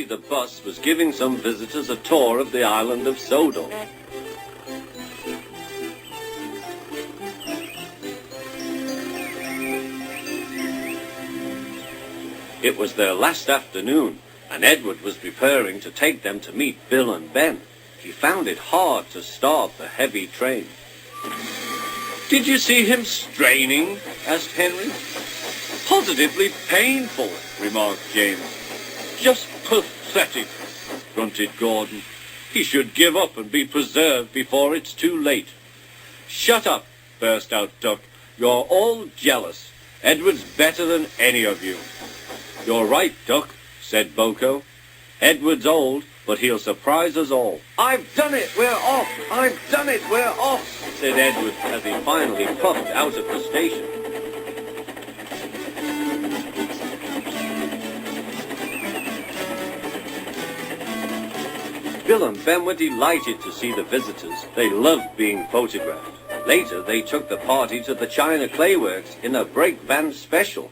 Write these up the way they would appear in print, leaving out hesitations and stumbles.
The bus was giving some visitors a tour of the island of Sodor. It was their last afternoon, and Edward was preparing to take them to meet Bill and Ben. He found it hard to start the heavy train. "Did you see him straining?" asked Henry. "Positively painful," remarked James. "Just pathetic," grunted Gordon. "He should give up and be preserved before it's too late." "Shut up," burst out Duck. "You're all jealous. Edward's better than any of you." "You're right, Duck," said BoCo. "Edward's old, but he'll surprise us all." "I've done it, we're off! I've done it, we're off!" said Edward as he finally puffed out of the station. Bill and Ben were delighted to see the visitors. They loved being photographed. Later, they took the party to the China Clay Works in a brake van special.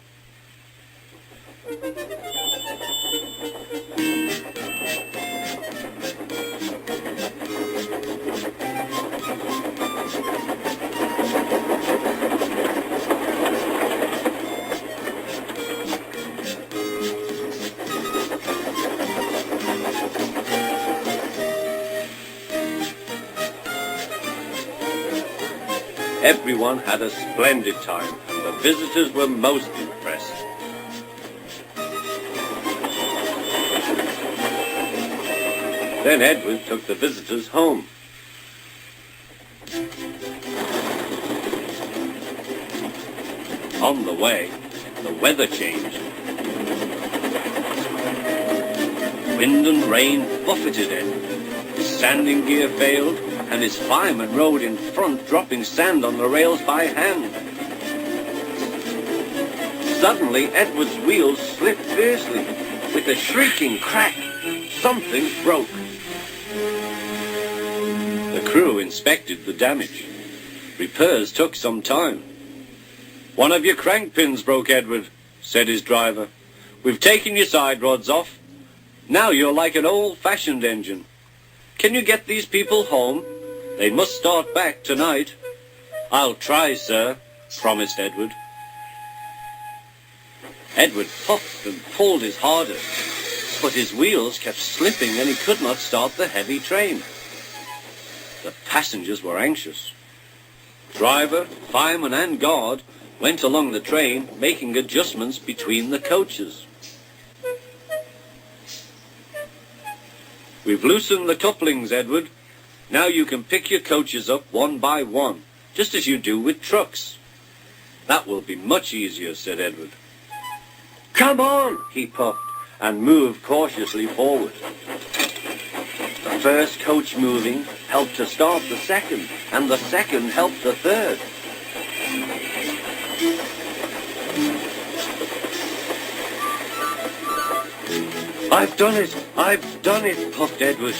Everyone had a splendid time, and the visitors were most impressed. Then Edward took the visitors home. On the way, the weather changed. Wind and rain buffeted Edward. His sanding gear failed, and his fireman rode in front, dropping sand on the rails by hand. Suddenly, Edward's wheels slipped fiercely. With a shrieking crack, something broke. The crew inspected the damage. Repairs took some time. "One of your crank pins broke, Edward," said his driver. "We've taken your side rods off. Now you're like an old-fashioned engine. Can you get these people home? They must start back tonight." "I'll try, sir," promised Edward. Edward puffed and pulled his hardest, but his wheels kept slipping and he could not start the heavy train. The passengers were anxious. Driver, fireman and guard went along the train, making adjustments between the coaches. "We've loosened the couplings, Edward. Now you can pick your coaches up one by one, just as you do with trucks." "That will be much easier," said Edward. "Come on," he puffed, and moved cautiously forward. The first coach moving helped to start the second, and the second helped the third. "I've done it! I've done it!" puffed Edward.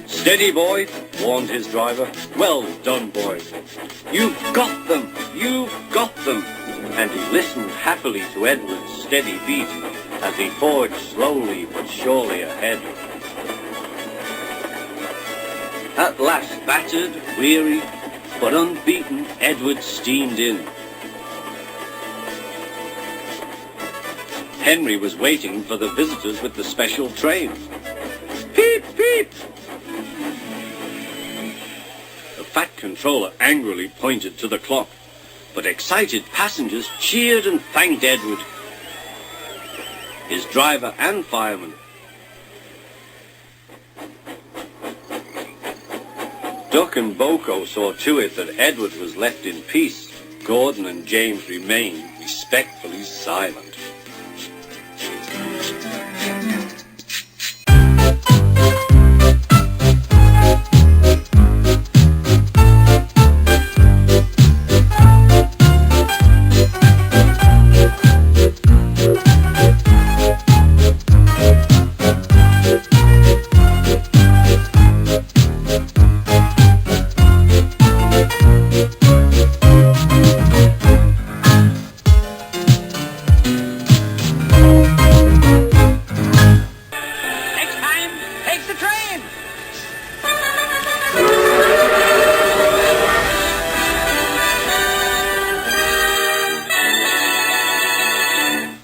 "Steady, boy," warned his driver. "Well done, boy. You've got them! You've got them!" And he listened happily to Edward's steady beat as he forged slowly but surely ahead. At last, battered, weary, but unbeaten, Edward steamed in. Henry was waiting for the visitors with the special train. "Peep, peep!" The fat controller angrily pointed to the clock, but excited passengers cheered and thanked Edward. His driver and fireman Duck and BoCo saw to it that Edward was left in peace. Gordon and James remained respectfully silent.